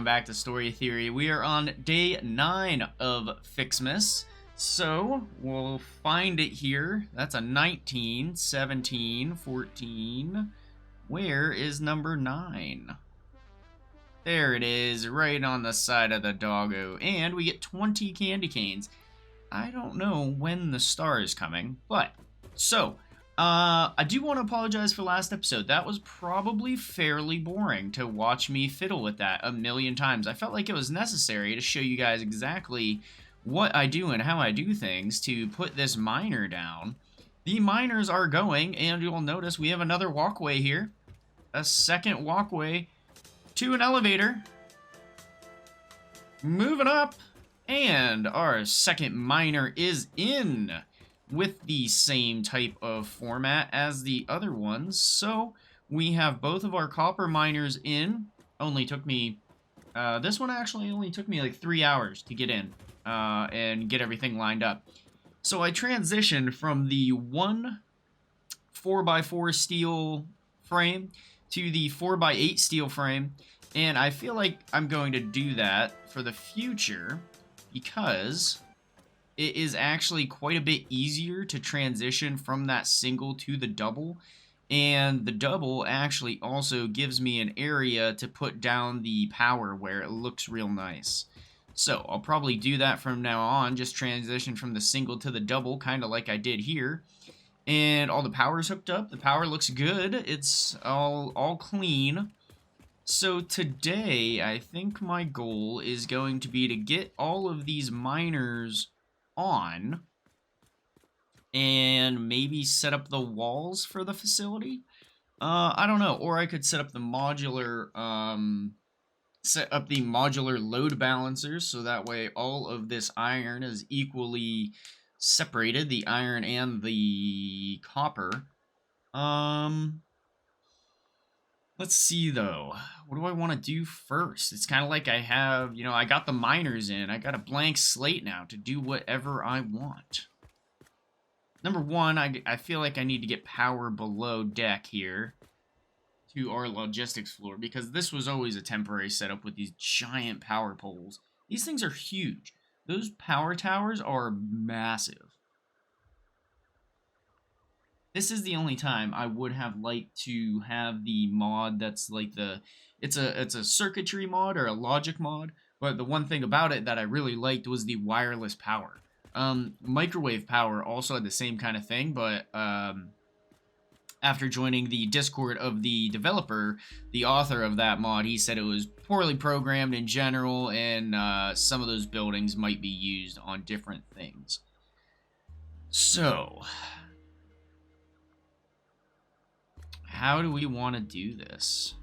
back to Story Theory. We are on day 9 of FICSMAS. So, we'll find it here. That's a 19, 17, 14. Where is number 9? There it is, right on the side of the doggo. And we get 20 candy canes. I don't know when the star is coming, but... So, I do want to apologize for last episode. That was probably fairly boring to watch me fiddle with that a million times. I felt like it was necessary to show you guys exactly what I do and how I do things to put this miner down. The miners are going, and you'll notice we have another walkway here. A second walkway to an elevator. Moving up. And our second miner is in with the same type of format as the other ones. So we have both of our copper miners in. Only took me, this one actually only took me like 3 hours to get in and get everything lined up. So I transitioned from the 1 4x4 steel frame to the 4x8 steel frame. And I feel like I'm going to do that for the future because it is actually quite a bit easier to transition from that single to the double. And the double actually also gives me an area to put down the power where it looks real nice. So I'll probably do that from now on, just transition from the single to the double, kind of like I did here. And all the power's hooked up. The power looks good. It's all clean. So today, I think my goal is going to be to get all of these miners on and maybe set up the walls for the facility. I don't know, or I could set up the modular load balancers so that way all of this iron is equally separated, the iron and the copper. Let's see, though. What do I want to do first? It's kind of like I have, I got the miners in. I got a blank slate now to do whatever I want. Number one, I feel like I need to get power below deck here to our logistics floor because this was always a temporary setup with these giant power poles. These things are huge. Those power towers are massive. This is the only time I would have liked to have the mod that's like it's a circuitry mod or a logic mod, but the one thing about it that I really liked was the wireless power. Microwave power also had the same kind of thing, but after joining the Discord of the developer, the author of that mod, he said it was poorly programmed in general, and some of those buildings might be used on different things. So... how do we want to do this?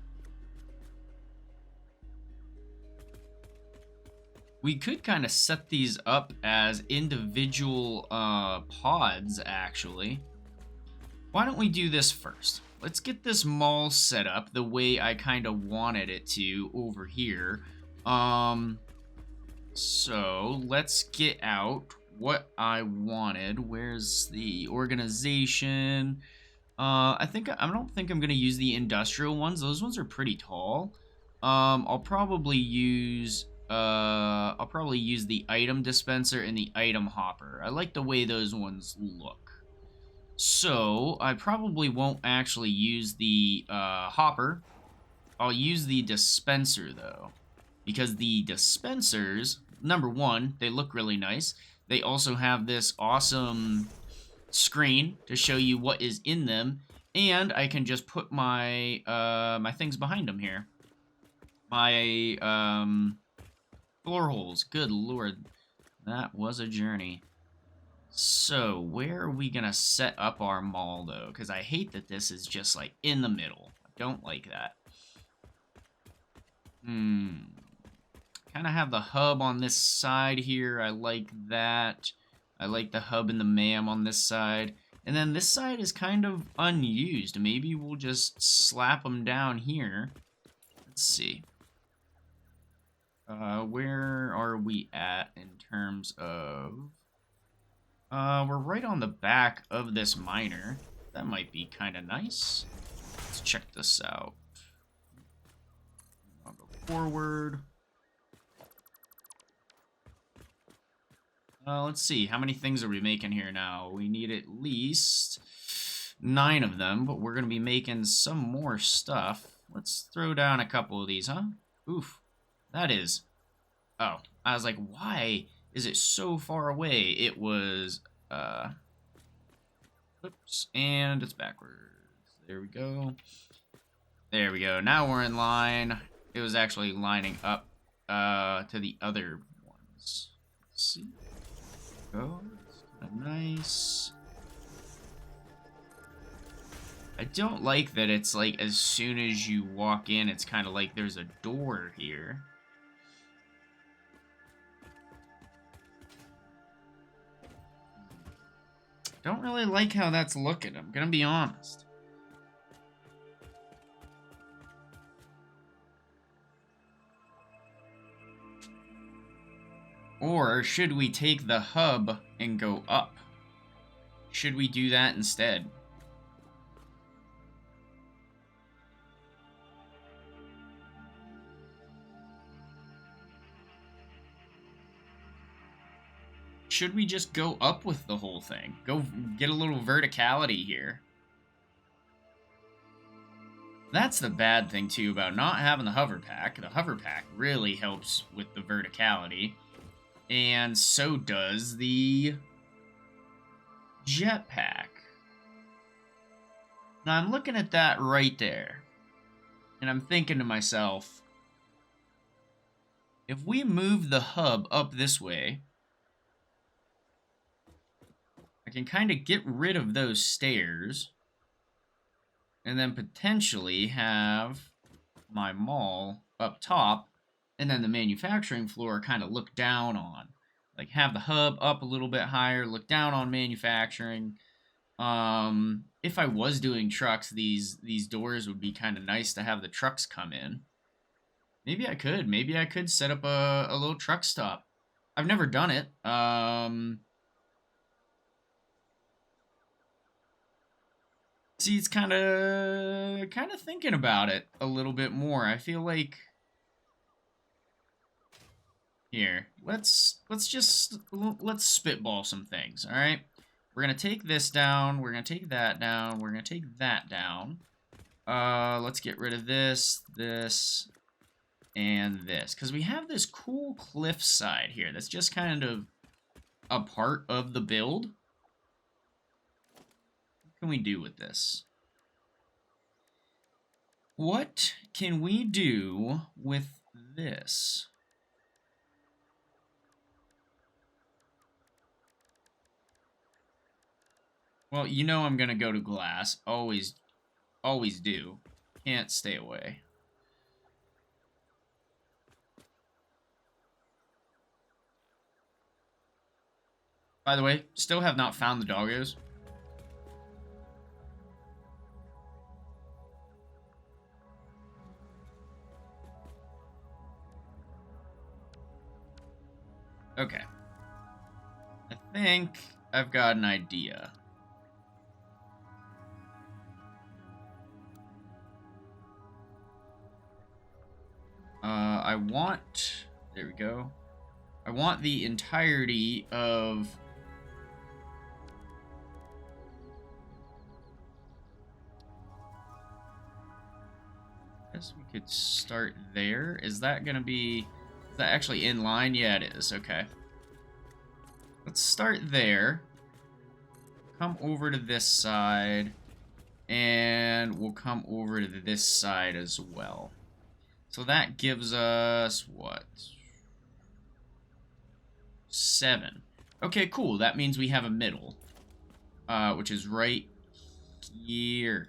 We could kind of set these up as individual pods, actually. Why don't we do this first? Let's get this mall set up the way I kind of wanted it to over here. So let's get out what I wanted. Where's the organization? I don't think I'm gonna use the industrial ones. Those ones are pretty tall. I'll probably use the item dispenser and the item hopper. I like the way those ones look. So I probably won't actually use the hopper. I'll use the dispenser though, because the dispensers, number one, they look really nice. They also have this awesome screen to show you what is in them, and I can just put my my things behind them here. My floor holes. Good lord, that was a journey. So where are we gonna set up our mall though? Because I hate that this is just like in the middle. I don't like that. Kind of have the hub on this side here. I like that. I like the hub and the MAM on this side. And then this side is kind of unused. Maybe we'll just slap them down here. Let's see. Where are we at in terms of... we're right on the back of this miner. That might be kind of nice. Let's check this out. I'll go forward. Let's see. How many things are we making here now? We need at least 9 of them, but we're going to be making some more stuff. Let's throw down a couple of these, huh? Oof. That is... Oh, I was like, why is it so far away? It was... Oops. And it's backwards. There we go. There we go. Now we're in line. It was actually lining up to the other ones. Let's see. Go. It's kind of nice. I don't like that it's like as soon as you walk in, it's kind of like there's a door here. Don't really like how that's looking, I'm gonna be honest. Or should we take the hub and go up? Should we do that instead? Should we just go up with the whole thing? Go get a little verticality here. That's the bad thing, too, about not having the hover pack. The hover pack really helps with the verticality. And so does the jetpack. Now, I'm looking at that right there. And I'm thinking to myself, if we move the hub up this way, I can kind of get rid of those stairs and then potentially have my mall up top and then the manufacturing floor kind of look down on. Like have the hub up a little bit higher, look down on manufacturing. If I was doing trucks, these doors would be kind of nice to have the trucks come in. Maybe I could. Maybe I could set up a little truck stop. I've never done it. See, it's kind of thinking about it a little bit more. I feel like here, let's spitball some things, all right? We're going to take this down, we're going to take that down, we're going to take that down. Let's get rid of this, and this, cuz we have this cool cliff side here that's just kind of a part of the build. What can we do with this? What can we do with this? Well, you know I'm gonna go to glass. Always do. Can't stay away. By the way, still have not found the doggos. Okay. I think I've got an idea. I want... There we go. I want the entirety of... I guess we could start there. Is that going to be... Is that actually in line? Yeah, it is. Okay. Let's start there. Come over to this side. And we'll come over to this side as well. So that gives us, what? 7. Okay, cool. That means we have a middle. Which is right here.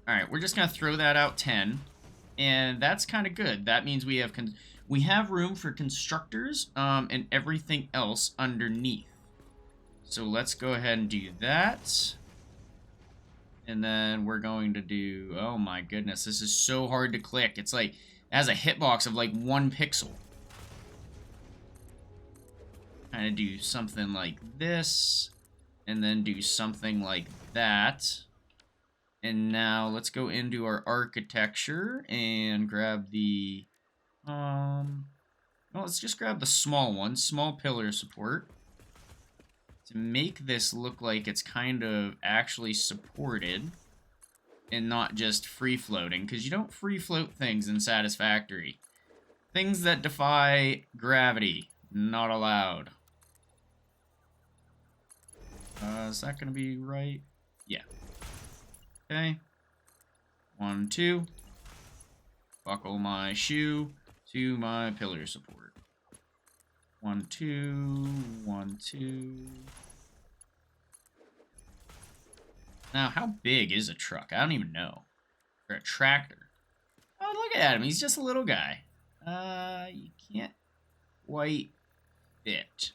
Alright, we're just going to throw that out 10. And that's kind of good. That means we have room for constructors and everything else underneath. So let's go ahead and do that. And then we're going to do... Oh my goodness, this is so hard to click. It's like, it has a hitbox of like 1 pixel. Kind of do something like this. And then do something like that. And now let's go into our architecture and grab the Well, let's just grab the small one, small pillar support, to make this look like it's kind of actually supported and not just free-floating, because you don't free-float things in Satisfactory. Things that defy gravity, not allowed. Is that going to be right? Yeah. Okay. 1, 2. Buckle my shoe to my pillar support. 1, 2, 1, 2. Now, how big is a truck? I don't even know. Or a tractor. Oh, look at him. He's just a little guy. You can't quite fit.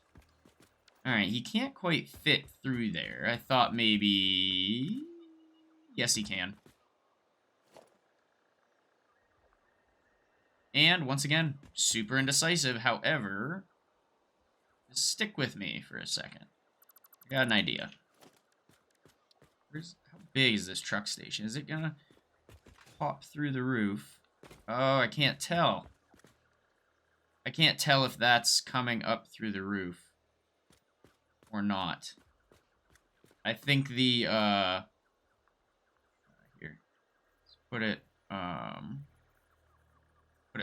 Alright, he can't quite fit through there. I thought maybe... Yes, he can. And, once again, super indecisive. However, just stick with me for a second. I got an idea. How big is this truck station? Is it gonna pop through the roof? Oh, I can't tell. I can't tell if that's coming up through the roof or not. I think the, here. Let's put it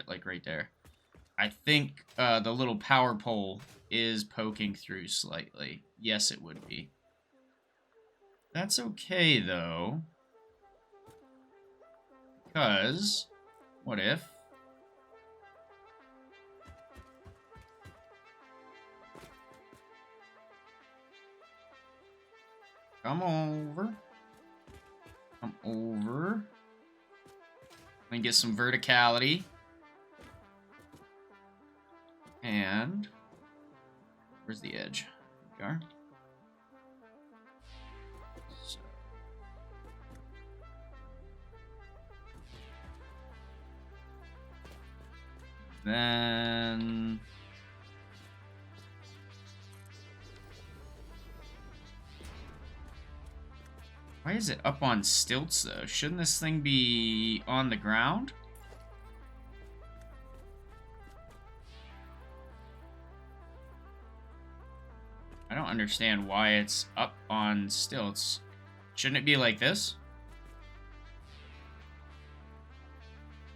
like right there. I think, the little power pole is poking through slightly. Yes, it would be. That's okay, though. Because, what if... Come over. Come over. Let me get some verticality. And... Where's the edge? There we are. So. Then... Why is it up on stilts, though? Shouldn't this thing be on the ground? I don't understand why it's up on stilts. Shouldn't it be like this?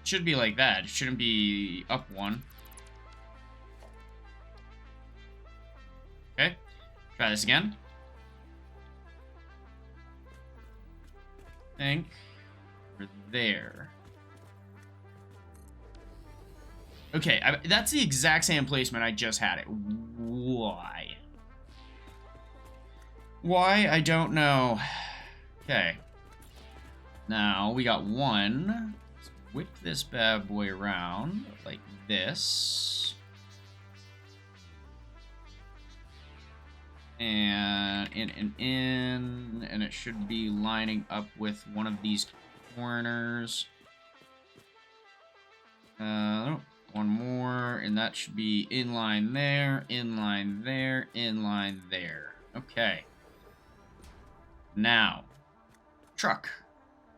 It should be like that. It shouldn't be up one. Okay. Try this again. I think we're there. Okay, that's the exact same placement I just had it. Why? Why? I don't know. Okay. Now, we got one. Let's whip this bad boy around like this. And in, and it should be lining up with one of these corners. One more, and that should be inline there, inline there, inline there. Okay. Now, truck,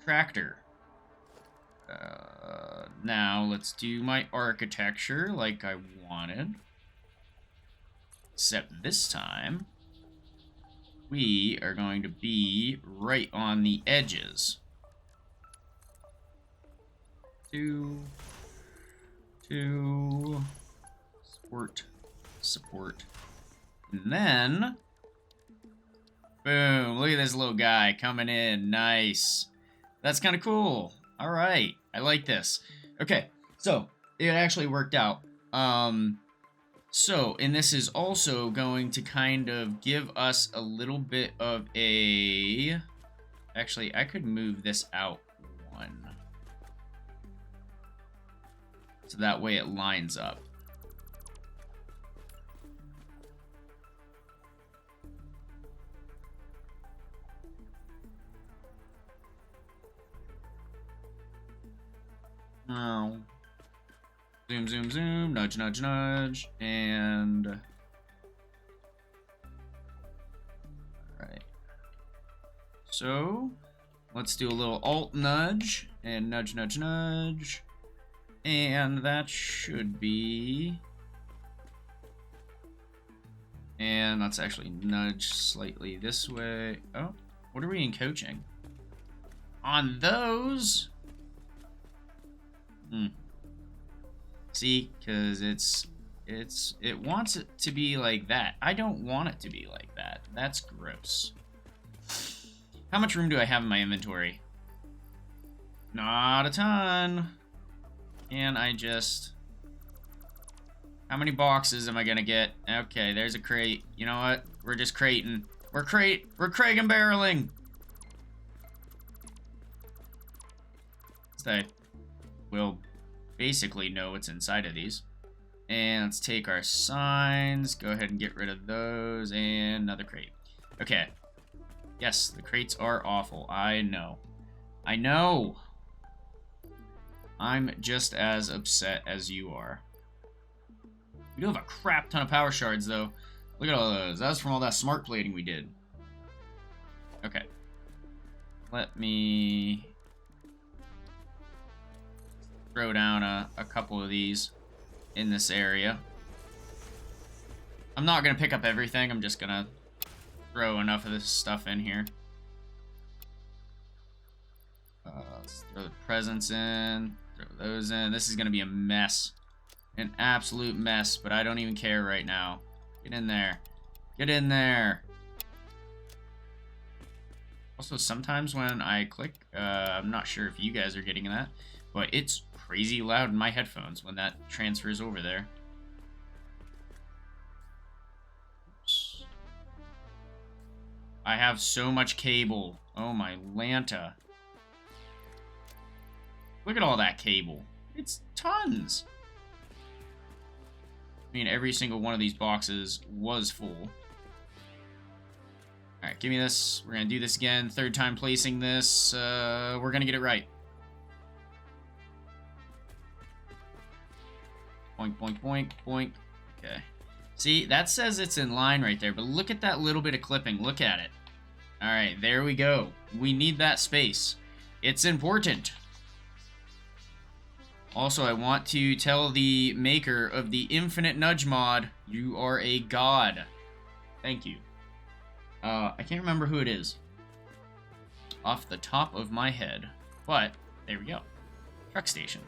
tractor. Now let's do my architecture like I wanted. Except this time, we are going to be right on the edges. Two, support. And then, boom, look at this little guy coming in, nice. That's kind of cool. All right, I like this. Okay, so it actually worked out. So, and this is also going to kind of give us a little bit of a... Actually, I could move this out one. So that way it lines up. Now... Zoom, zoom, zoom, nudge, nudge, nudge, and... Alright. So, let's do a little alt nudge, and nudge, nudge, nudge. And that should be And let's actually nudge slightly this way. Oh, what are we encroaching? On those? See, because it wants it to be like that. I don't want it to be like that. That's gross. How much room do I have in my inventory? Not a ton. And I just... How many boxes am I gonna get? Okay, there's a crate. You know what? We're just crating. We're Craig and barreling. So we'll basically know what's inside of these. And let's take our signs. Go ahead and get rid of those. And another crate. Okay. Yes, the crates are awful. I know. I know. I'm just as upset as you are. We do have a crap ton of power shards, though. Look at all those. That was from all that smart plating we did. Okay. Let me throw down a couple of these in this area. I'm not going to pick up everything. I'm just going to throw enough of this stuff in here. Let's throw the presents in. Throw those in. This is going to be a mess. An absolute mess, but I don't even care right now. Get in there. Get in there. Also, sometimes when I click, I'm not sure if you guys are getting that, but it's crazy loud in my headphones when that transfers over there. Oops. I have so much cable. Oh my Lanta. Look at all that cable. It's tons. I mean, every single one of these boxes was full. Alright, give me this. We're going to do this again. Third time placing this. We're going to get it right. Boink, boink, boink, boink. Okay. See, that says it's in line right there, but look at that little bit of clipping. Look at it. Alright, there we go. We need that space. It's important. Also, I want to tell the maker of the Infinite Nudge mod, you are a god. Thank you. I can't remember who it is off the top of my head, but there we go. Truck station.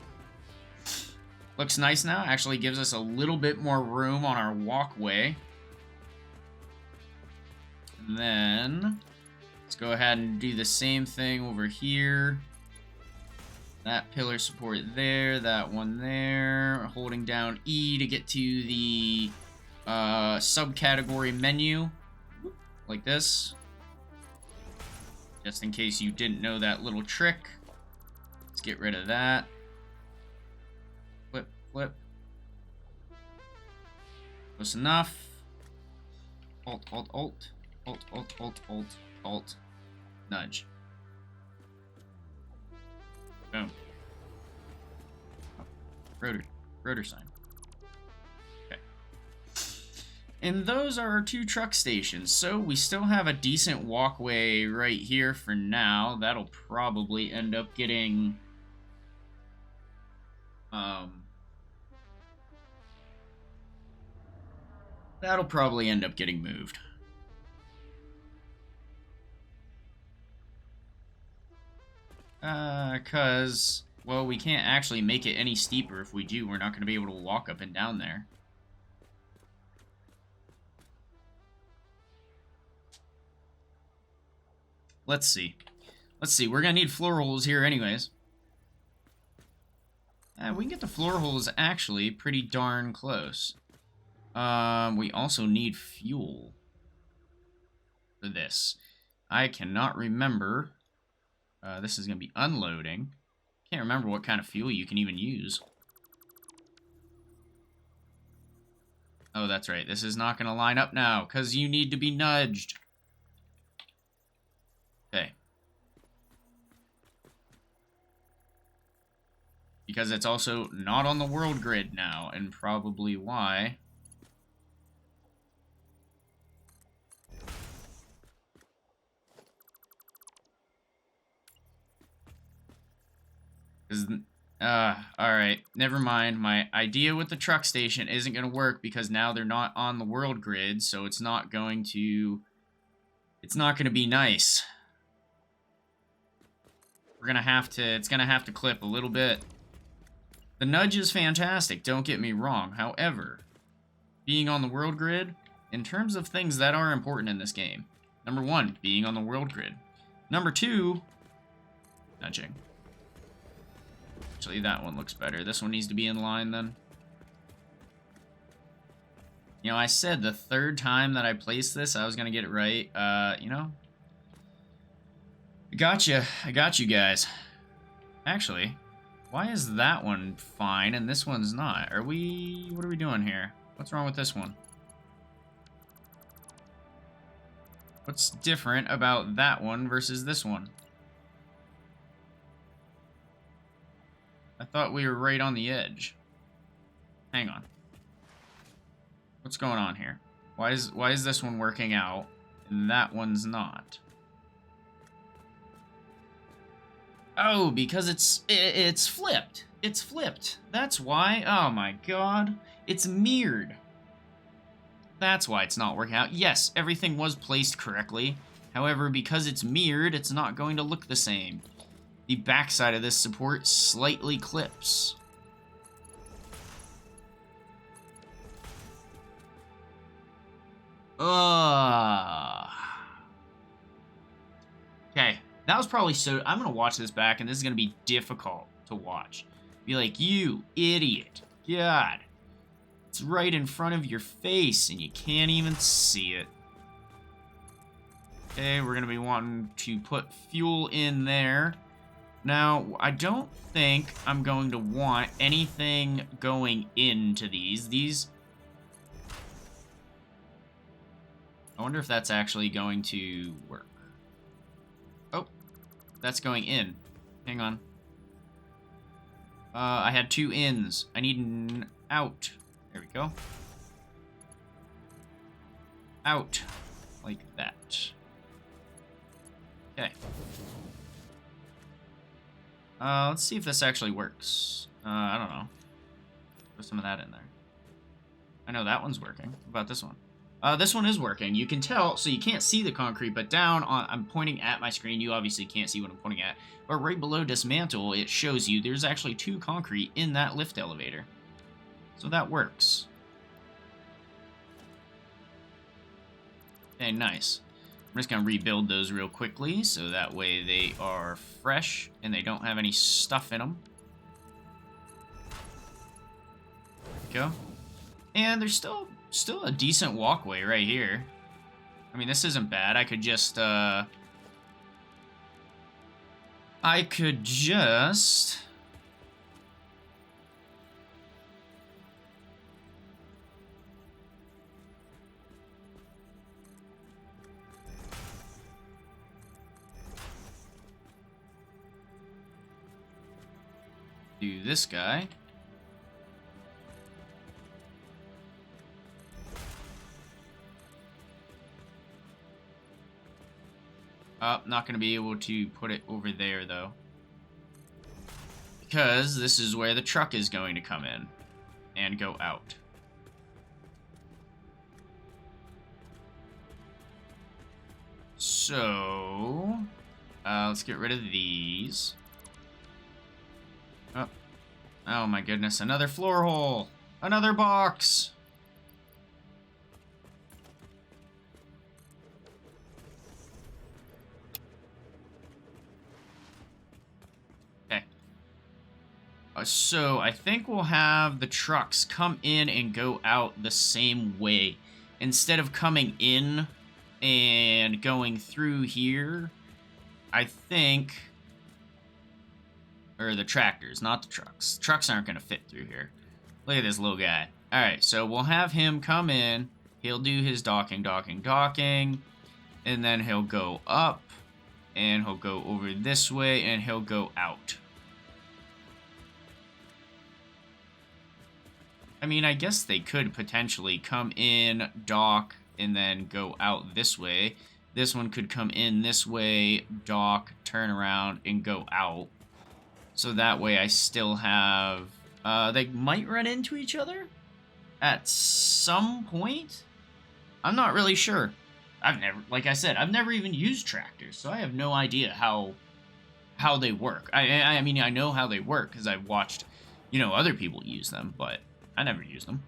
Looks nice now. Actually gives us a little bit more room on our walkway. And then let's go ahead and do the same thing over here. That pillar support there, that one there. Holding down E to get to the subcategory menu, like this. Just in case you didn't know that little trick. Let's get rid of that. Flip, flip. Close enough. Alt, alt, alt. Alt, alt, alt, alt, alt. Nudge. Boom. Oh, rotor sign. Okay. And those are our two truck stations. So we still have a decent walkway right here for now. That'll probably end up getting... that'll probably end up getting moved. Because, well, we can't actually make it any steeper. If we do, we're not going to be able to walk up and down there. Let's see. Let's see. We're going to need floor holes here anyways. We can get the floor holes actually pretty darn close. We also need fuel for this. I cannot remember... this is going to be unloading. Can't remember what kind of fuel you can even use. Oh, that's right. This is not going to line up now, because you need to be nudged. Okay. Because it's also not on the world grid now, and probably why. Because Alright. Never mind. My idea with the truck station isn't going to work because now they're not on the world grid, so it's not going to... It's not going to be nice. We're going to have to... It's going to have to clip a little bit. The nudge is fantastic, don't get me wrong. However, being on the world grid, in terms of things that are important in this game, number 1, being on the world grid. Number 2, nudging. Actually, that one looks better. This one needs to be in line, then. You know, I said the 3rd time that I placed this, I was going to get it right. You know, I got you guys. Actually, why is that one fine and this one's not? What are we doing here? What's wrong with this one? What's different about that one versus this one? I thought we were right on the edge. Hang on. What's going on here? Why is this one working out and that one's not? Oh, because it's flipped. It's flipped. That's why. Oh my god. It's mirrored. That's why it's not working out. Yes, everything was placed correctly. However, because it's mirrored, it's not going to look the same. The backside of this support slightly clips. Okay, that was probably so... I'm going to watch this back, and this is going to be difficult to watch. Be like, you idiot. God. It's right in front of your face, and you can't even see it. Okay, we're going to be wanting to put fuel in there. Now, I don't think I'm going to want anything going into these. I wonder if that's actually going to work. Oh, that's going in. Hang on. I had 2 ins. I need an out. There we go. Out. Like that. Okay. Let's see if this actually works. I don't know. Put some of that in there. I know that one's working. What about this one? This one is working. You can tell, so you can't see the concrete, but down on, I'm pointing at my screen. You obviously can't see what I'm pointing at. But right below dismantle, it shows you there's actually 2 concrete in that lift elevator. So that works. Okay, nice. I'm just going to rebuild those real quickly, so that way they are fresh and they don't have any stuff in them. There we go. And there's still a decent walkway right here. I mean, this isn't bad. I could just do this guy. Not going to be able to put it over there, though. Because this is where the truck is going to come in and go out. So, let's get rid of these. Oh my goodness, another floor hole! Another box! Okay. So, I think we'll have the trucks come in and go out the same way. Instead of coming in and going through here, I think... Or the tractors, not the trucks. Trucks aren't going to fit through here. Look at this little guy. Alright, so we'll have him come in. He'll do his docking. And then he'll go up. And he'll go over this way. And he'll go out. I mean, I guess they could potentially come in, dock, and then go out this way. This one could come in this way, dock, turn around, and go out. So that way I still have... they might run into each other at some point. I'm not really sure. I've never, like I said, I've never even used tractors, so I have no idea how they work. I mean, I know how they work because I've watched, you know, other people use them, but I never use them.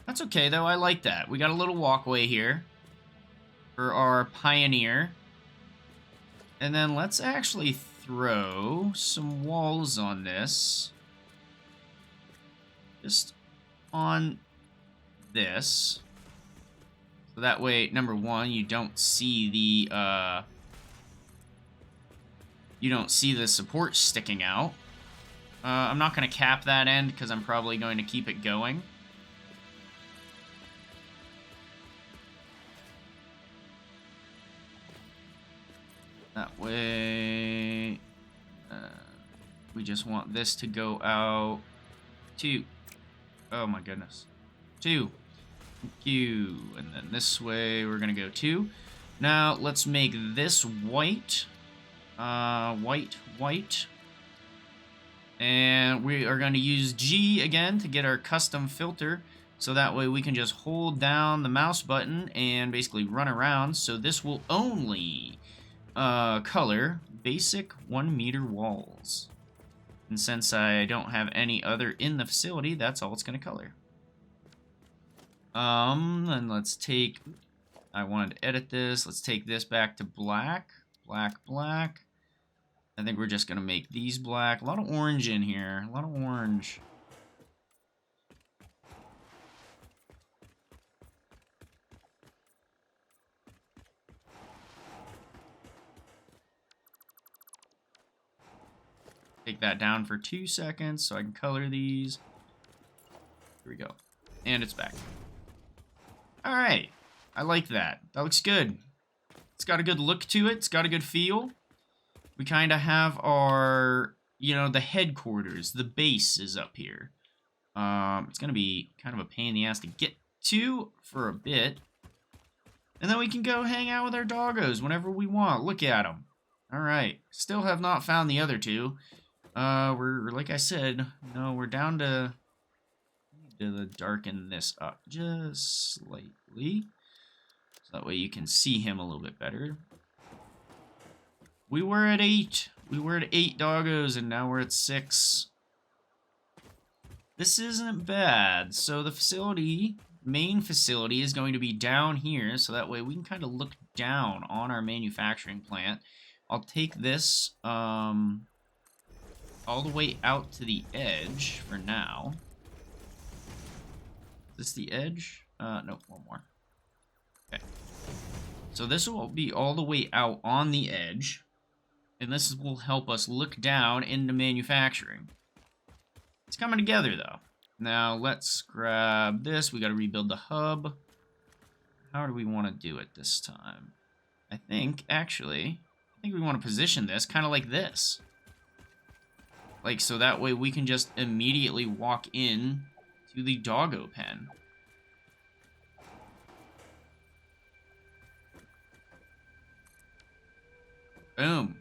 That's okay, though. I like that. We got a little walkway here for our pioneer. And then let's actually throw some walls on this. Just on this. So that way, number one, you don't see the support sticking out. I'm not going to cap that end because I'm probably going to keep it going. That way, we just want this to go out. 2. Oh my goodness. 2. Thank you. And then this way, we're going to go 2. Now, let's make this white. White. And we are going to use G again to get our custom filter. So that way we can just hold down the mouse button and basically run around. So this will only color basic 1 meter walls. And since I don't have any other in the facility, that's all it's going to color. Then let's take... I wanted to edit this. Let's take this back to black. Black. I think we're just going to make these black. A lot of orange in here. A lot of orange. Take that down for 2 seconds so I can color these. Here we go. And it's back. Alright. I like that. That looks good. It's got a good look to it. It's got a good feel. We kind of have our, you know, the headquarters. The base is up here. It's going to be kind of a pain in the ass to get to for a bit. And then we can go hang out with our doggos whenever we want. Look at them. Alright. Still have not found the other 2. We're, like I said, no, we're down to darken this up just slightly. So that way you can see him a little bit better. We were at 8. We were at 8 doggos, and now we're at 6. This isn't bad. So the facility, main facility, is going to be down here. So that way we can kind of look down on our manufacturing plant. I'll take this all the way out to the edge for now. Is this the edge? No, one more. Okay. So this will be all the way out on the edge. And this will help us look down into manufacturing. It's coming together, though. Now, let's grab this. We got to rebuild the hub. How do we want to do it this time? I think we want to position this kind of like this. Like, so that way we can just immediately walk in to the doggo pen. Boom.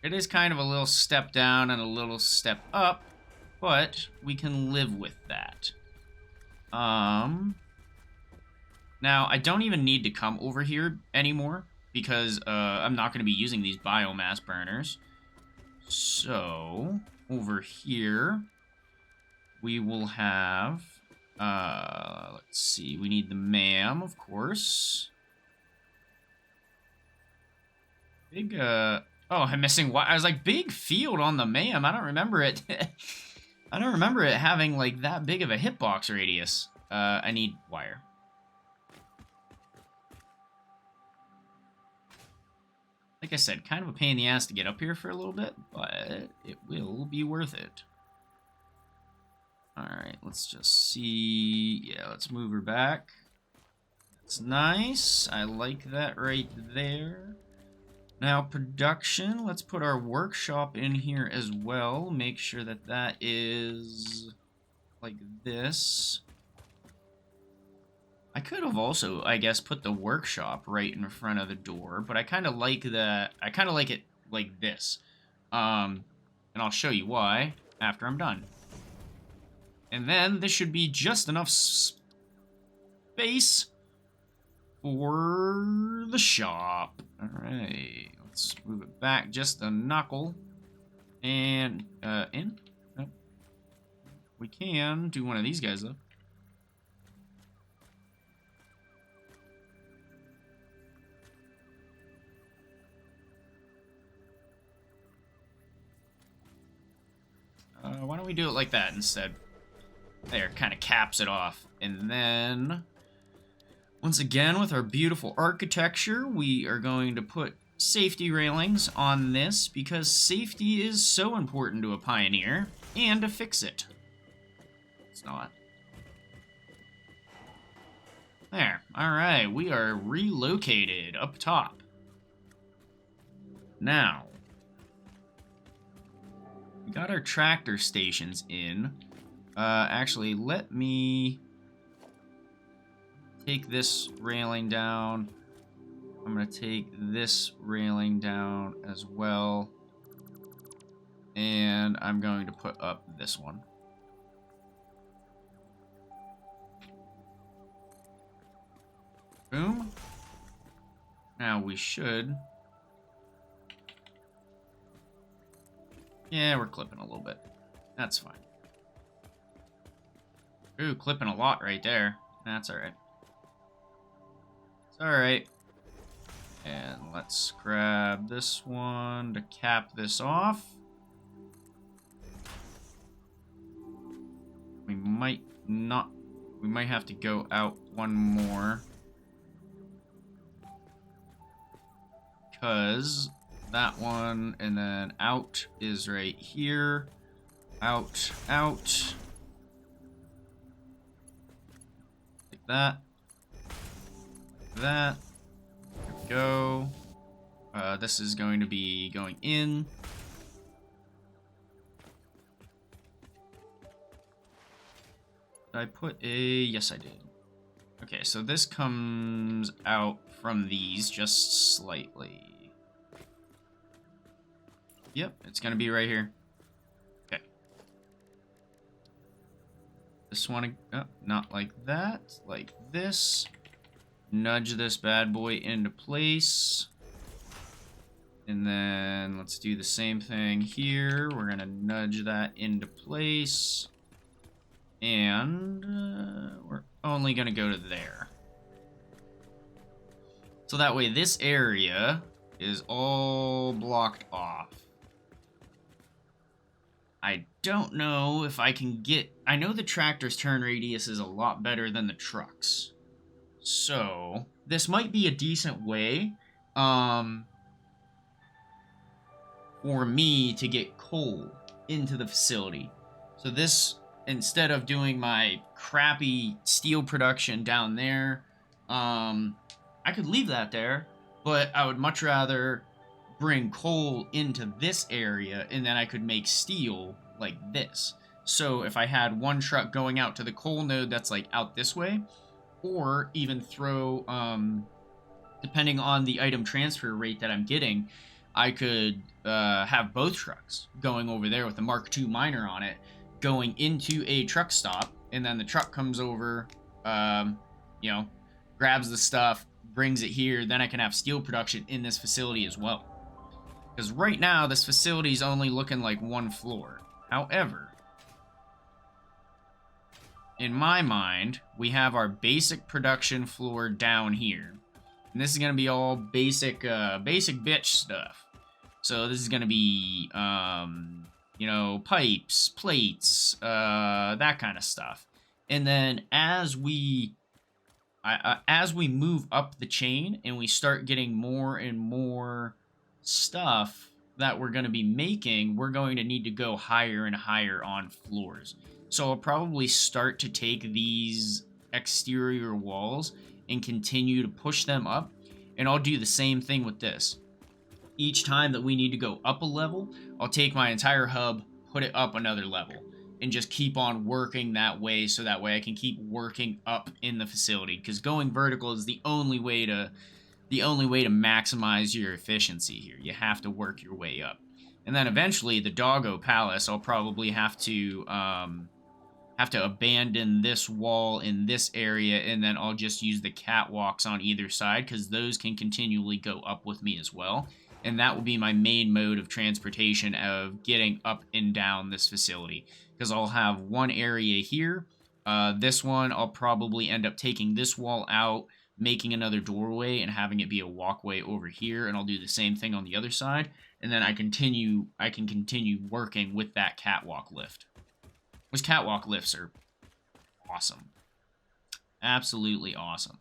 It is kind of a little step down and a little step up, but we can live with that. Now, I don't even need to come over here anymore because I'm not going to be using these biomass burners. So, over here, we will have... let's see, we need the MAM, of course. Big, oh, I'm missing... I was like, big field on the MAM. I don't remember it. I don't remember it having, like, that big of a hitbox radius. I need wire. Like I said, kind of a pain in the ass to get up here for a little bit, but it will be worth it. Alright, let's just see... Yeah, let's move her back. That's nice. I like that right there. Now, production. Let's put our workshop in here as well. Make sure that that is like this. I could have also, I guess, put the workshop right in front of the door, but I kind of like that. I kind of like it like this. And I'll show you why after I'm done. And then this should be just enough space for the shop. All right, let's move it back just a knuckle. And, in? Nope. We can do one of these guys, though. Why don't we do it like that instead? There, kind of caps it off. And then, once again, with our beautiful architecture, we are going to put safety railings on this because safety is so important to a pioneer and to fix it. It's not. There. Alright, we are relocated up top. Now, we got our tractor stations in. Actually, let me take this railing down. I'm going to take this railing down as well. And I'm going to put up this one. Boom. Now we should... Yeah, we're clipping a little bit. That's fine. Ooh, clipping a lot right there. That's alright. It's alright. And let's grab this one to cap this off. We might not... We might have to go out one more. Because that one and then out is right here. Out, out. Like that. Like that. There we go. This is going to be going in. Did I put a... Yes, I did. Okay, so this comes out from these just slightly. Yep, it's going to be right here. Okay. This one, oh, not like that. Like this. Nudge this bad boy into place. And then let's do the same thing here. We're going to nudge that into place. And we're only going to go to there. So that way this area is all blocked off. I don't know if I can get... I know the tractor's turn radius is a lot better than the truck's. So, this might be a decent way for me to get coal into the facility. So this, instead of doing my crappy steel production down there, I could leave that there, but I would much rather bring coal into this area, and then I could make steel like this. So if I had one truck going out to the coal node that's like out this way, or even throw, depending on the item transfer rate that I'm getting, I could have both trucks going over there with the Mark II miner on it, going into a truck stop, and then the truck comes over, you know, grabs the stuff, brings it here, then I can have steel production in this facility as well. Because right now, this facility is only looking like one floor. However, in my mind, we have our basic production floor down here. And this is going to be all basic, basic bitch stuff. So this is going to be, you know, pipes, plates, that kind of stuff. And then as we move up the chain and we start getting more and more stuff that we're going to be making, we're going to need to go higher and higher on floors. So I'll probably start to take these exterior walls and continue to push them up. And I'll do the same thing with this. Each time that we need to go up a level, I'll take my entire hub, put it up another level. and just keep on working that way, so that way I can keep working up in the facility, because going vertical is the only way to maximize your efficiency here. You have to work your way up. And then eventually the Doggo Palace, I'll probably have to abandon this wall in this area, and then I'll just use the catwalks on either side, because those can continually go up with me as well. And that will be my main mode of transportation of getting up and down this facility, because I'll have one area here. This one, I'll probably end up taking this wall out, making another doorway, and having it be a walkway over here, and I'll do the same thing on the other side. And then I can continue working with that catwalk lift. Which catwalk lifts are awesome. Absolutely awesome.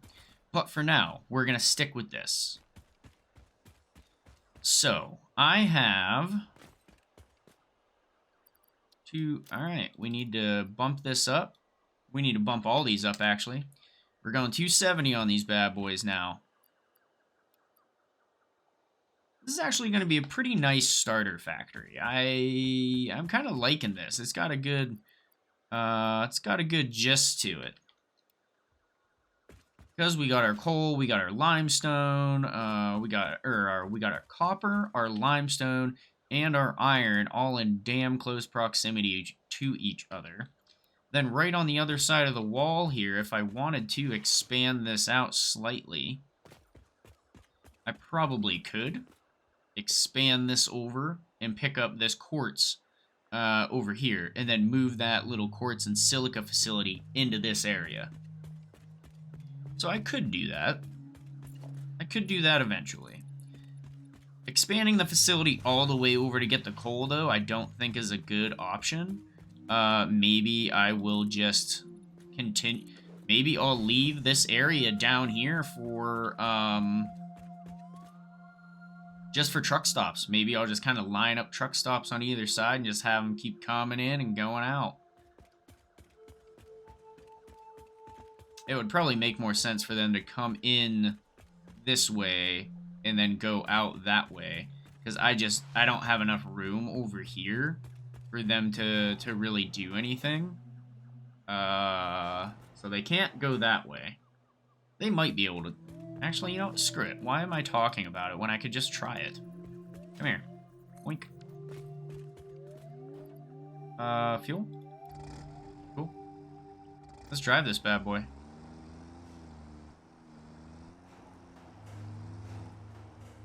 But for now, we're going to stick with this. So, I have two... Alright, we need to bump this up. We need to bump all these up, actually. We're going 270 on these bad boys now. This is actually going to be a pretty nice starter factory. I'm kind of liking this. It's got a good gist to it. Because we got our coal, we got our limestone, we got our copper, our limestone, and our iron all in damn close proximity to each other. Then right on the other side of the wall here, if I wanted to expand this out slightly, I probably could expand this over and pick up this quartz over here, and then move that little quartz and silica facility into this area. So I could do that. I could do that eventually. Expanding the facility all the way over to get the coal, though, I don't think is a good option. Maybe I will just continue. Maybe I'll leave this area down here for, just for truck stops. Maybe I'll just kind of line up truck stops on either side and just have them keep coming in and going out. It would probably make more sense for them to come in this way and then go out that way, because I don't have enough room over here for them to really do anything. So they can't go that way. They might be able to. Actually, you know, screw it. Why am I talking about it when I could just try it? Come here. Oink. Fuel? Cool. Let's drive this bad boy.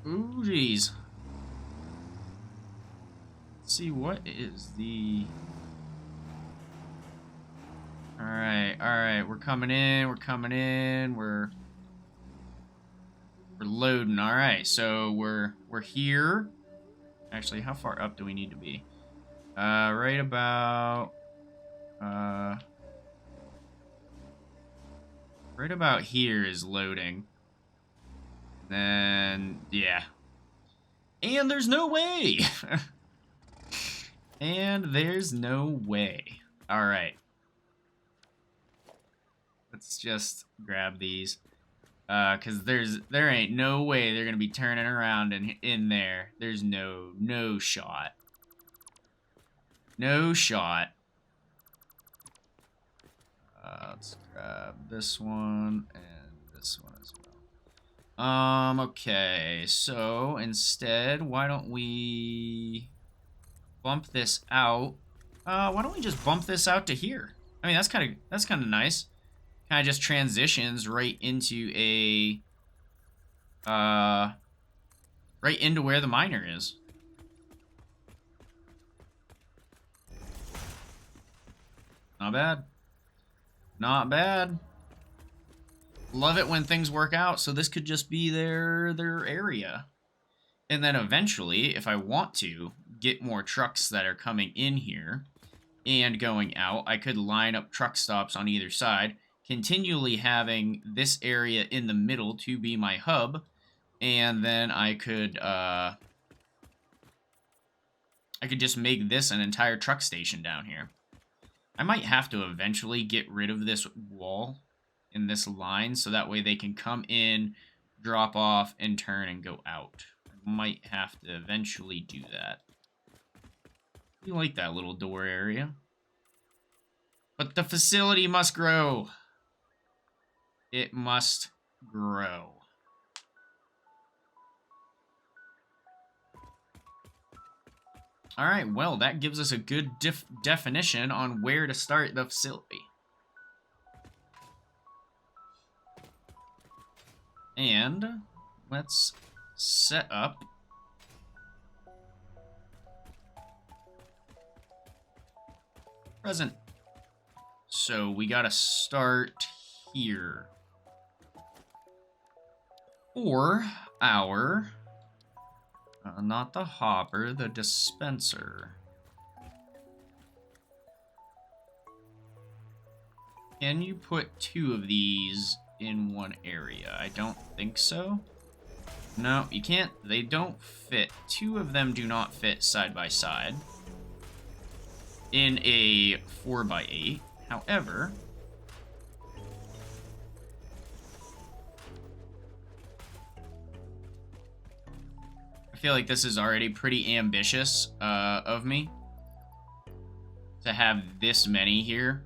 Ooh, jeez. Let's see, what is the... Alright, we're coming in, we're loading. Alright, so we're here. Actually, how far up do we need to be? Right about here is loading. Then, yeah. And there's no way! And there's no way. Alright. Let's just grab these. Because there ain't no way they're gonna be turning around in there. There's no shot. No shot. Let's grab this one and this one as well. Okay, so instead, why don't we bump this out? Why don't we just bump this out to here? I mean, that's kind of nice. Kind of just transitions right into right into where the miner is. Not bad. Not bad. Love it when things work out, so this could just be their area. And then eventually, if I want to get more trucks that are coming in here and going out, I could line up truck stops on either side, continually having this area in the middle to be my hub, and then I could just make this an entire truck station down here. I might have to eventually get rid of this wall in this line, so that way they can come in, drop off, and turn and go out. I might have to eventually do that. You like that little door area? But the facility must grow. It must grow. All right, well, that gives us a good definition on where to start the facility. And let's set up present. So we gotta start here for our, not the hopper, the dispenser. Can you put 2 of these in one area? I don't think so. No, you can't. They don't fit. 2 of them do not fit side by side in a 4x8. However, I feel like this is already pretty ambitious of me to have this many here.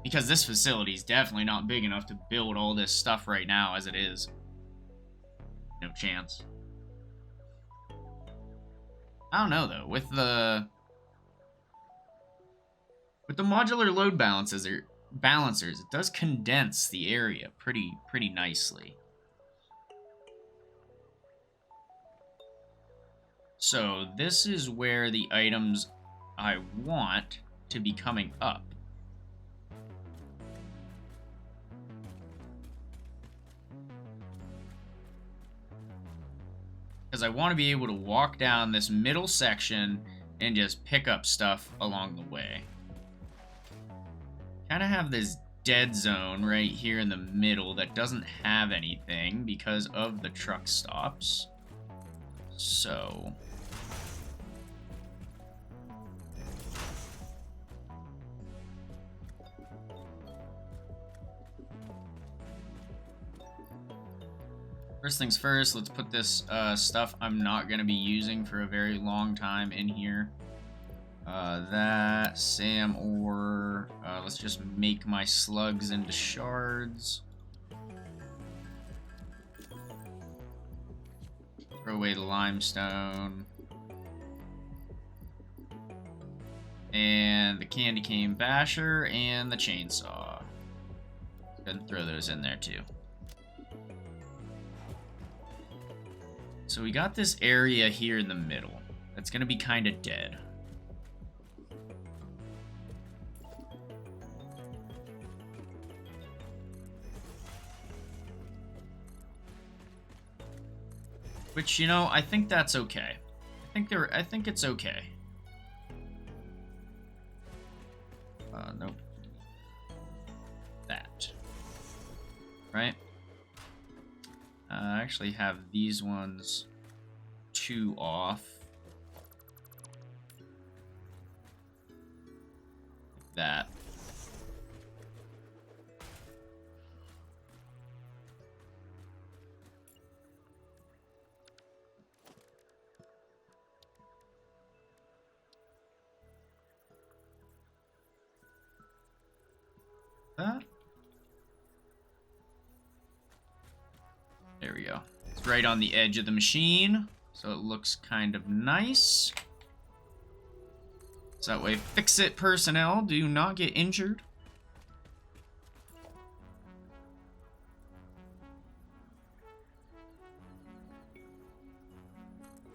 Because this facility is definitely not big enough to build all this stuff right now as it is. No chance. I don't know though. With the modular load balancers, it does condense the area pretty nicely. So this is where the items I want to be coming up. Because I want to be able to walk down this middle section and just pick up stuff along the way. Kind of have this dead zone right here in the middle that doesn't have anything because of the truck stops. So first things first, let's put this stuff I'm not going to be using for a very long time in here. That, Sam ore, let's just make my slugs into shards. Throw away the limestone. And the candy cane basher and the chainsaw. Go ahead and throw those in there too. So we got this area here in the middle that's going to be kind of dead. Which, you know, I think that's okay. I think it's okay. Nope. That. Right? I actually have these ones 2 off. That. That. There we go. It's right on the edge of the machine, so it looks kind of nice. So that way fix-it personnel do not get injured.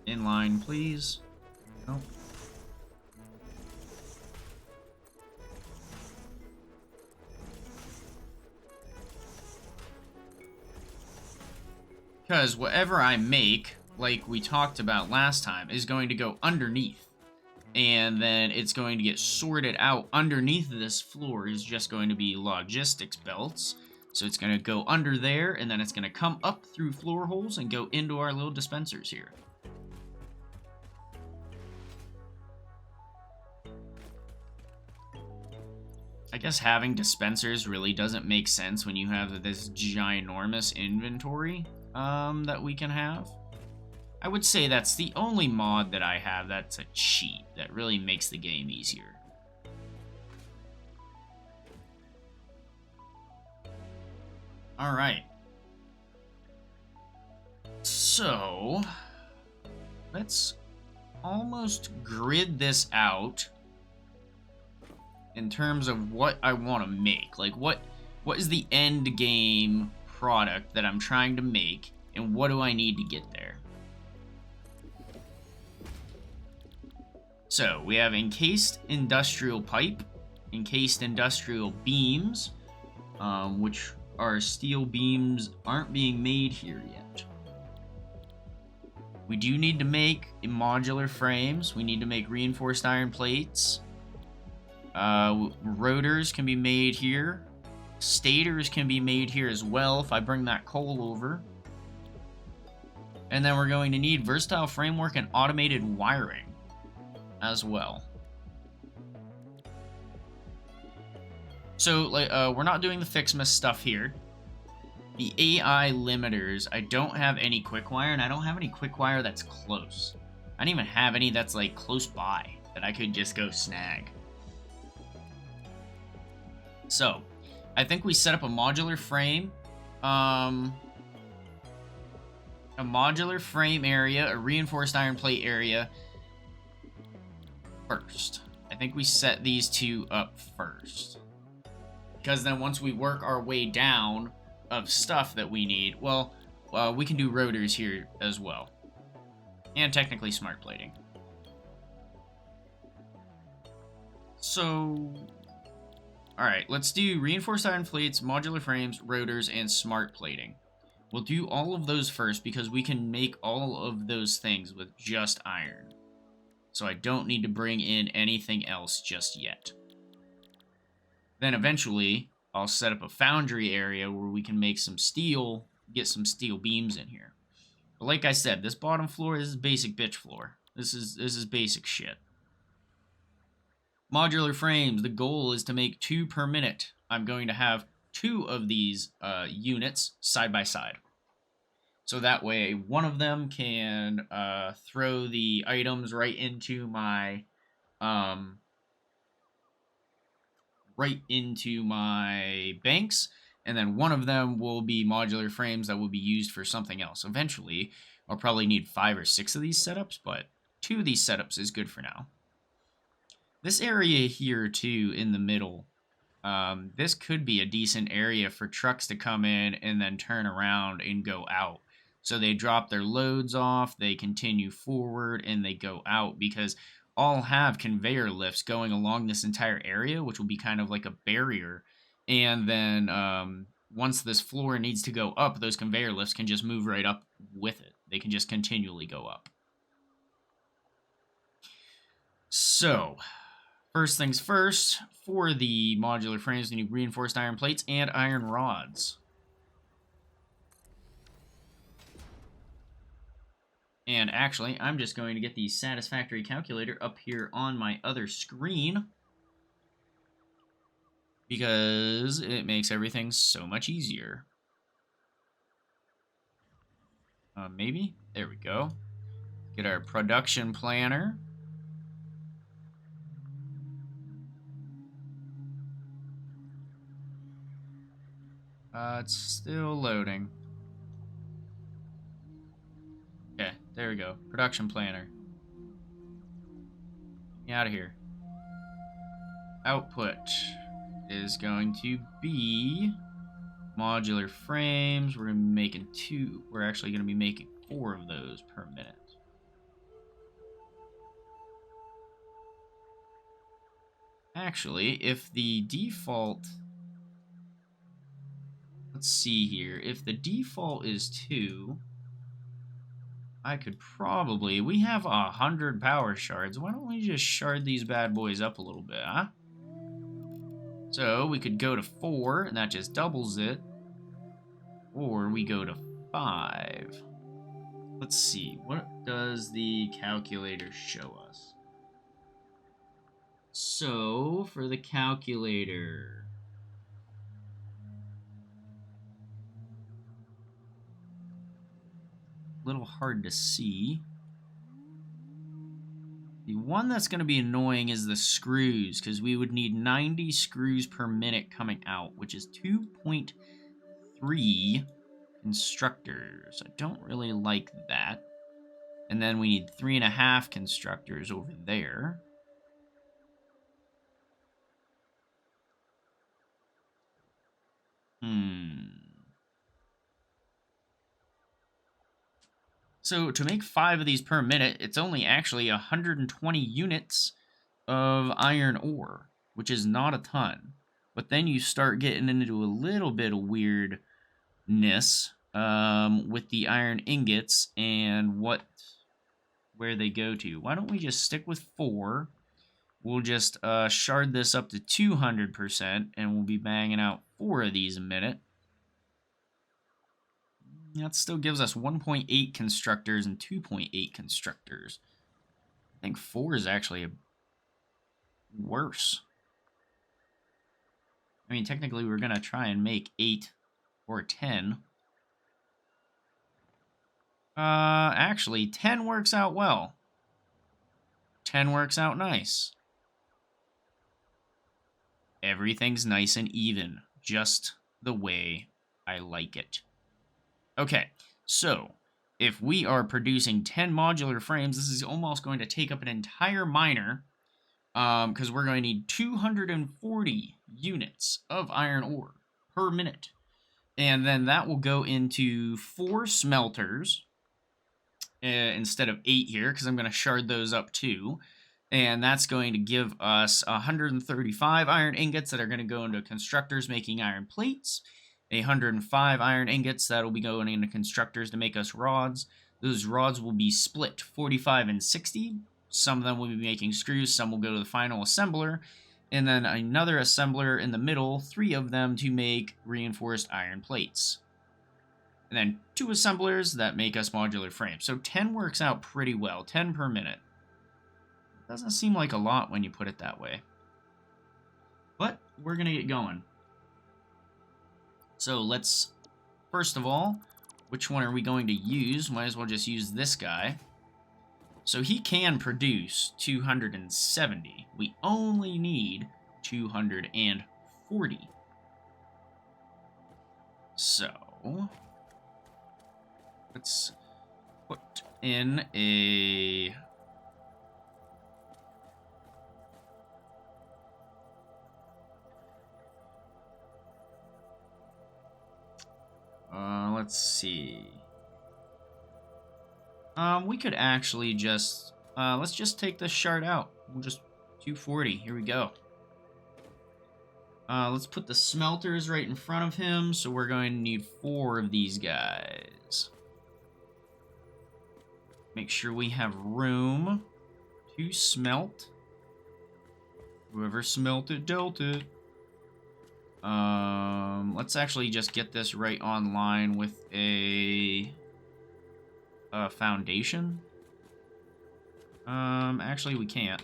In line, please. Nope. Because whatever I make, like we talked about last time, is going to go underneath. And then it's going to get sorted out. Underneath this floor is just going to be logistics belts. So it's going to go under there, and then it's going to come up through floor holes and go into our little dispensers here. I guess having dispensers really doesn't make sense when you have this ginormous inventory that we can have. I would say that's the only mod that I have that's a cheat that really makes the game easier. All right. So, let's almost grid this out in terms of what I want to make. Like, what is the end game product that I'm trying to make, and what do I need to get there? So, we have encased industrial pipe, encased industrial beams, which our steel beams aren't being made here yet. We do need to make modular frames. We need to make reinforced iron plates. Rotors can be made here. Stators can be made here as well if I bring that coal over. And then we're going to need versatile framework and automated wiring as well. So, we're not doing the FICSMAS stuff here. The AI limiters, I don't have any quick wire, and I don't have any quick wire that's close. I don't even have any that's, like, close by that I could just go snag. So, I think we set up a modular frame. A modular frame area, a reinforced iron plate area first. I think we set these two up first. Because then once we work our way down of stuff that we need, well, we can do rotors here as well. And technically smart plating. So, alright, let's do reinforced iron plates, modular frames, rotors, and smart plating. We'll do all of those first because we can make all of those things with just iron. So I don't need to bring in anything else just yet. Then eventually, I'll set up a foundry area where we can make some steel, get some steel beams in here. But like I said, this bottom floor is basic bitch floor. This is basic shit. Modular frames, the goal is to make 2 per minute. I'm going to have 2 of these units side by side. So that way, one of them can throw the items right into my banks, and then one of them will be modular frames that will be used for something else. Eventually, I'll probably need 5 or 6 of these setups, but 2 of these setups is good for now. This area here, too, in the middle, this could be a decent area for trucks to come in and then turn around and go out. So they drop their loads off, they continue forward, and they go out, because I'll have conveyor lifts going along this entire area, which will be kind of like a barrier. And then once this floor needs to go up, those conveyor lifts can just move right up with it. They can just continually go up. So, first things first, for the modular frames, we need reinforced iron plates and iron rods. And actually, I'm just going to get the Satisfactory calculator up here on my other screen, because it makes everything so much easier. Maybe? There we go. Get our production planner. It's still loading. Okay, there we go. Production planner. Get me out of here. Output is going to be modular frames. We're going to be making 2. We're actually going to be making 4 of those per minute. Actually, if the default... Let's see here. If the default is 2... I could probably... We have 100 power shards. Why don't we just shard these bad boys up a little bit, huh? So, we could go to 4, and that just doubles it. Or we go to 5. Let's see. What does the calculator show us? So, for the calculator... little hard to see. The one that's going to be annoying is the screws, because we would need 90 screws per minute coming out, which is 2.3 constructors. I don't really like that. And then we need 3.5 constructors over there. So to make 5 of these per minute, it's only actually 120 units of iron ore, which is not a ton. But then you start getting into a little bit of weirdness with the iron ingots and where they go to. Why don't we just stick with 4? We'll just shard this up to 200%, and we'll be banging out 4 of these a minute. That still gives us 1.8 constructors and 2.8 constructors. I think 4 is actually worse. I mean, technically, we're going to try and make 8 or 10. Actually, 10 works out well. 10 works out nice. Everything's nice and even, just the way I like it. Okay, so if we are producing 10 modular frames, this is almost going to take up an entire miner, because we're going to need 240 units of iron ore per minute. And then that will go into 4 smelters instead of 8 here, because I'm going to shard those up too. And that's going to give us 135 iron ingots that are going to go into constructors making iron plates. 105 iron ingots that will be going into constructors to make us rods. Those rods will be split 45 and 60. Some of them will be making screws, some will go to the final assembler, and then another assembler in the middle, 3 of them to make reinforced iron plates. And then 2 assemblers that make us modular frames. So 10 works out pretty well, 10 per minute. Doesn't seem like a lot when you put it that way. But we're going to get going. So let's, first of all, which one are we going to use? Might as well just use this guy. So he can produce 270. We only need 240. So let's put in a... let's see. We could actually just, let's just take this shard out. We'll just 240. Here we go. Let's put the smelters right in front of him. So we're going to need 4 of these guys. Make sure we have room to smelt. Whoever smelt it, dealt it. Let's actually just get this right online with a foundation. Actually we can't.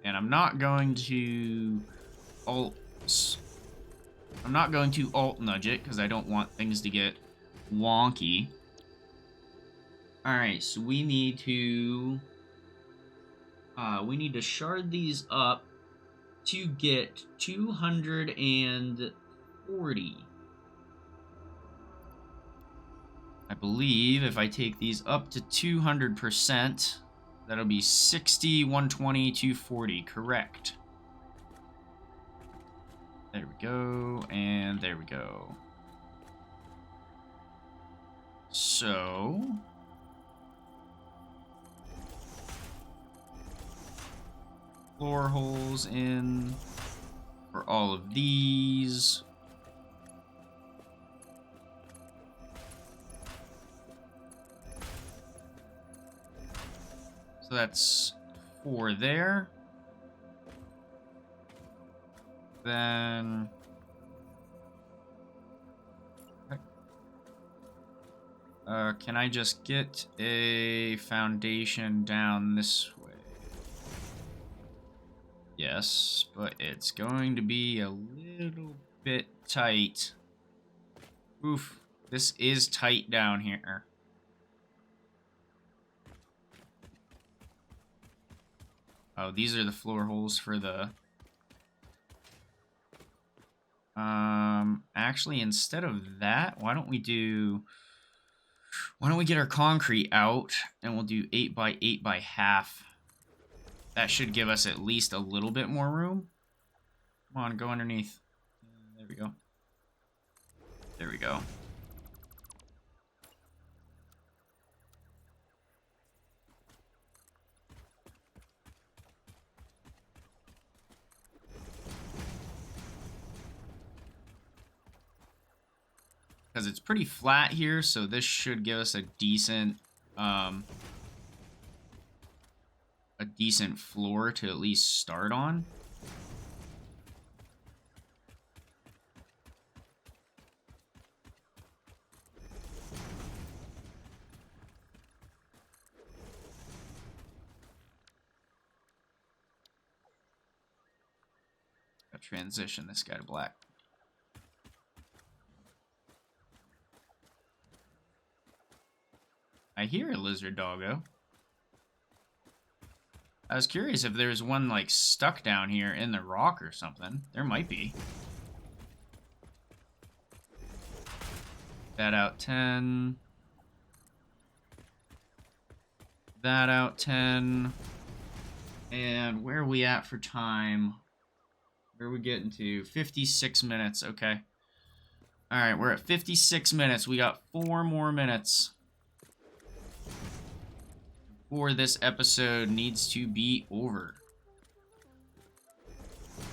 And I'm not going to alt nudge it because I don't want things to get wonky. Alright, so we need to shard these up to get 240. I believe if I take these up to 200%, that'll be 60, 120, 240. Correct. There we go, and there we go. So... floor holes in for all of these. So that's 4 there. Then... can I just get a foundation down this way? Yes, but it's going to be a little bit tight. Oof, this is tight down here. Oh, these are the floor holes for the... Actually, instead of that, why don't we get our concrete out, and we'll do 8 by 8 by half. That should give us at least a little bit more room. Come on, go underneath. There we go. There we go. Because it's pretty flat here, so this should give us a decent floor to at least start on. I'll transition this guy to black. I hear a lizard doggo. I was curious if there's one, like, stuck down here in the rock or something. There might be. That out 10. That out 10. And where are we at for time? Where are we getting to? 56 minutes. Okay. Alright, we're at 56 minutes. We got 4 more minutes. Before this episode needs to be over.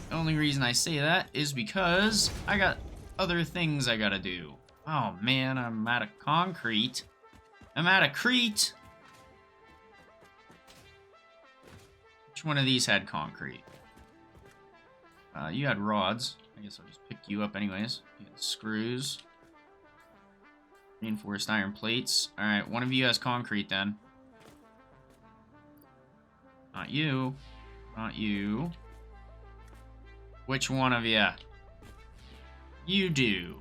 The only reason I say that is because I got other things I gotta do. Oh man, I'm out of concrete. I'm out of Crete. Which one of these had concrete? You had rods. I guess I'll just pick you up anyways. You had screws. Reinforced iron plates. Alright, one of you has concrete then. Not you. Not you. Which one of you? You do. You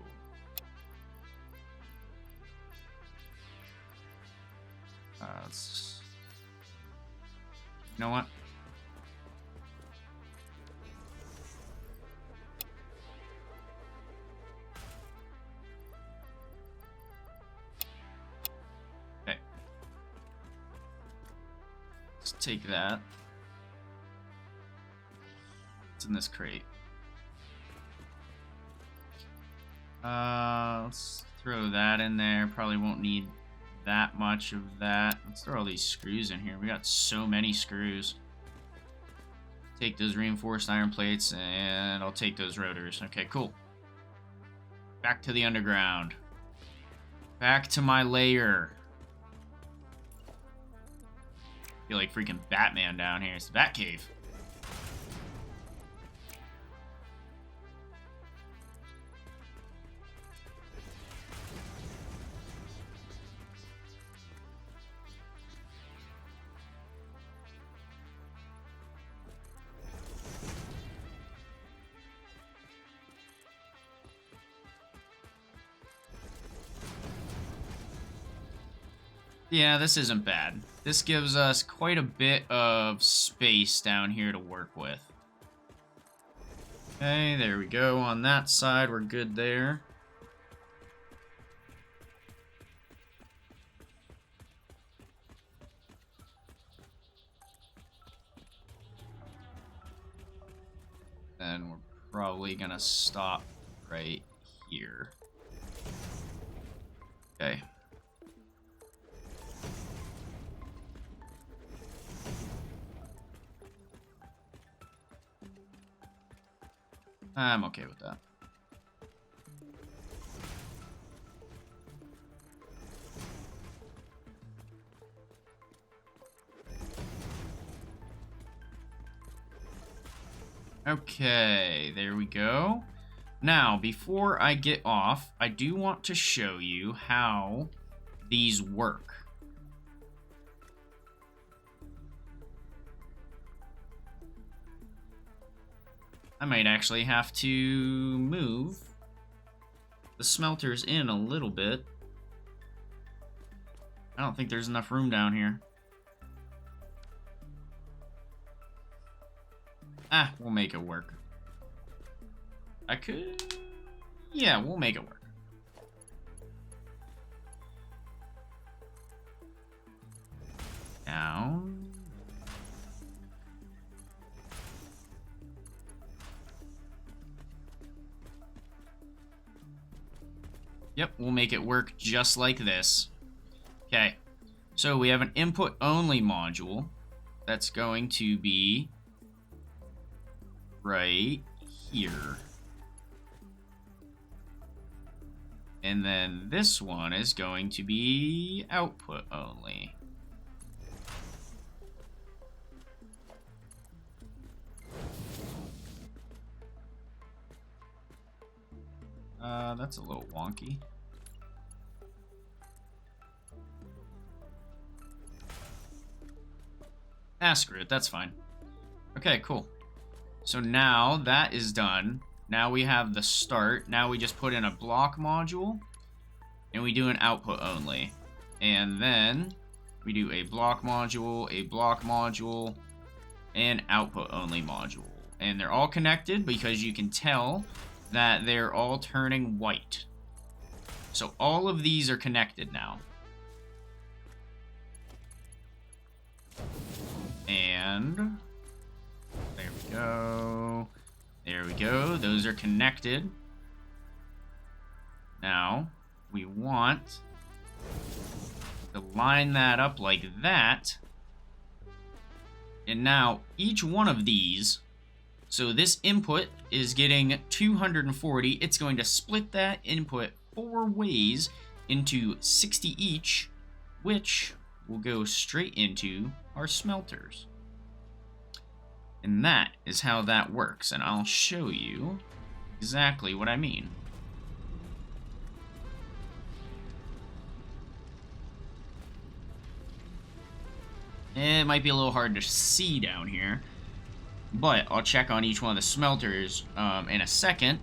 know what? Okay. Let's take that. What's in this crate? Let's throw that in there. Probably won't need that much of that. Let's throw all these screws in here. We got so many screws. Take those reinforced iron plates, and I'll take those rotors. Okay, cool. Back to the underground. Back to my lair. I feel like freaking Batman down here. It's the Batcave. Yeah, this isn't bad. This gives us quite a bit of space down here to work with. Okay, there we go. On that side, we're good there. Then we're probably gonna stop right here. Okay. I'm okay with that. Okay, there we go. Now, before I get off, I do want to show you how these work. I might actually have to move the smelters in a little bit. I don't think there's enough room down here. We'll make it work. I could... Yeah, we'll make it work. Down. Yep, we'll make it work just like this. Okay, so we have an input-only module that's going to be right here. And then this one is going to be output only. That's a little wonky. Screw it, that's fine. Okay, cool. So now that is done. Now we have the start. Now we just put in a block module, and we do an output only. And then we do a block module, and output only module. And they're all connected because you can tell that they're all turning white. So all of these are connected now. And there we go. There we go. Those are connected. Now we want to line that up like that. And now each one of these, so this input is getting 240. It's going to split that input 4 ways into 60 each, which will go straight into our smelters. And that is how that works, and I'll show you exactly what I mean. It might be a little hard to see down here, but I'll check on each one of the smelters in a second.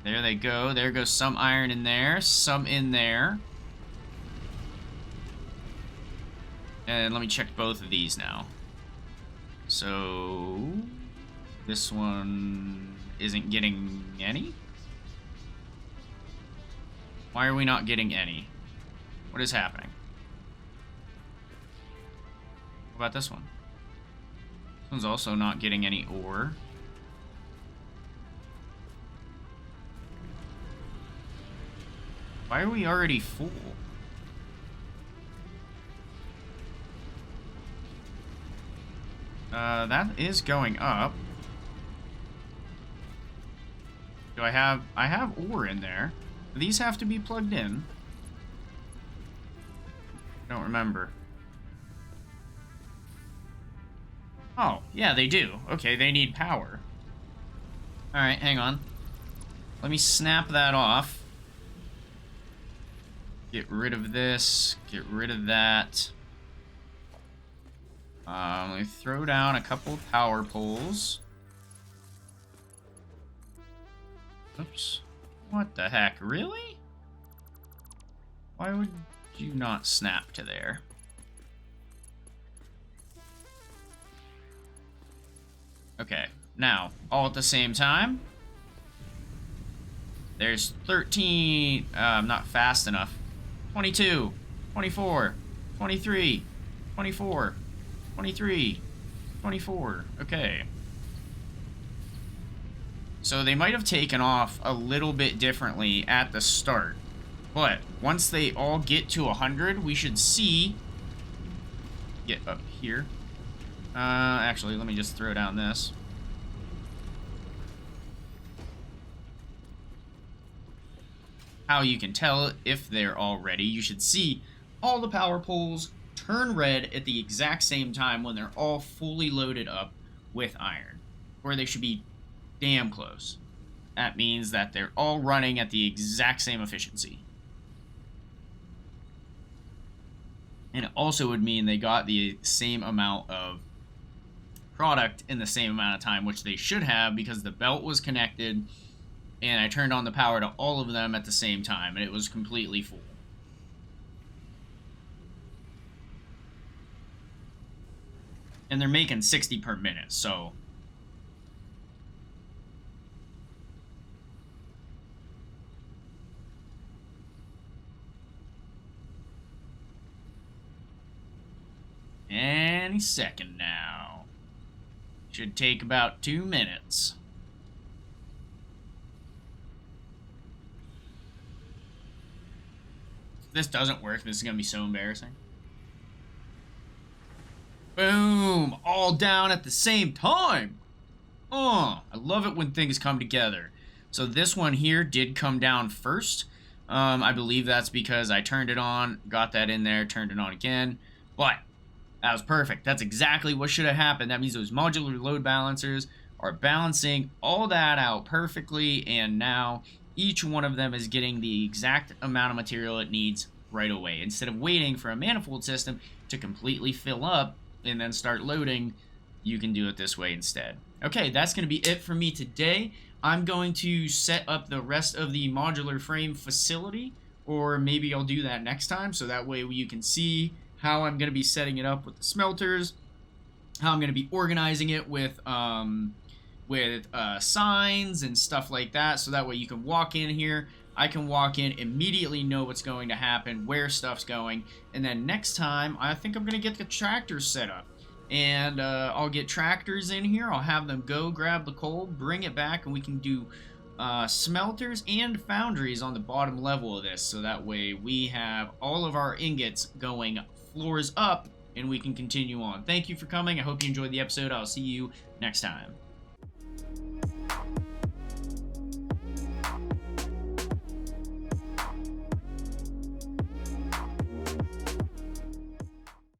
There they go. There goes some iron in there, some in there. And let me check both of these now. So this one isn't getting any? Why are we not getting any? What is happening? What about this one? This one's also not getting any ore. Why are we already full? That is going up. Do I have ore in there? Do these have to be plugged in? I don't remember. Oh, yeah, they do. Okay, they need power. Alright, hang on. Let me snap that off. Get rid of this. Get rid of that. Let me throw down a couple of power poles. Oops. What the heck? Really? Why would you not snap to there? Okay, now, all at the same time. There's 13, not fast enough. 22, 24, 23, 24, 23, 24, okay. So they might have taken off a little bit differently at the start. But once they all get to 100, we should see... Get up here. Actually, let me just throw down this. How you can tell if they're all ready. You should see all the power poles turn red at the exact same time when they're all fully loaded up with iron. Or they should be damn close. That means that they're all running at the exact same efficiency. And it also would mean they got the same amount of product in the same amount of time, which they should have because the belt was connected and I turned on the power to all of them at the same time and it was completely full. And they're making 60 per minute, so Any second now. Should take about 2 minutes. If this doesn't work, this is going to be so embarrassing. Boom! All down at the same time! Oh, I love it when things come together. So this one here did come down first. I believe that's because I turned it on, got that in there, turned it on again. But that was perfect. That's exactly what should have happened. That means those modular load balancers are balancing all that out perfectly, and now each one of them is getting the exact amount of material it needs right away. Instead of waiting for a manifold system to completely fill up and then start loading, you can do it this way instead. Okay, that's going to be it for me today. I'm going to set up the rest of the modular frame facility, or maybe I'll do that next time, so that way you can see how I'm going to be setting it up with the smelters, how I'm going to be organizing it with signs and stuff like that, so that way you can walk in here, I can walk in, immediately know what's going to happen, where stuff's going, and then next time, I think I'm going to get the tractors set up. And I'll get tractors in here, I'll have them go grab the coal, bring it back, and we can do smelters and foundries on the bottom level of this, so that way we have all of our ingots going floors up, and we can continue on. Thank you for coming, I hope you enjoyed the episode, I'll see you next time.